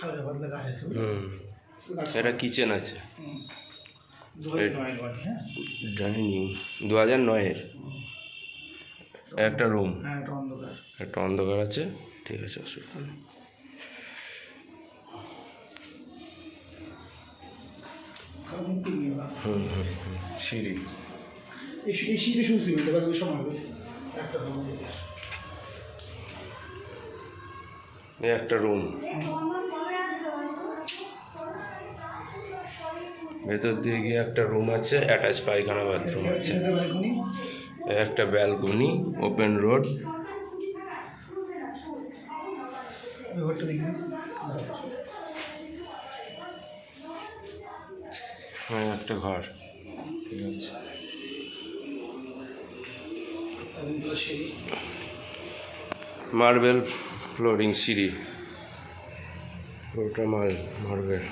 হালকা পাতলা গাছ আছে। এটা কিচেন আছে, 2009 বাড়ি। হ্যাঁ, ডাইনিং 2009-এর। একটা রুম, হ্যাঁ, একটা অন্ধকার। একটা অন্ধকার আছে, ঠিক আছে, অসুবিধা নেই। সিঁড়ি, এই শীতে শুধু সিমেন্ট, এবার সময় একটা রুম। এই একটা রুম, ভেতর দিয়ে গিয়ে একটা রুম আছে, অ্যাটাচ পায়খানা বাথরুম আছে, একটা ব্যালকনি, ওপেন রোড। হ্যাঁ, একটা ঘর, ঠিক আছে। মার্বেল ফ্লোরিং, সিঁড়ি পুরোটা মার্বেল।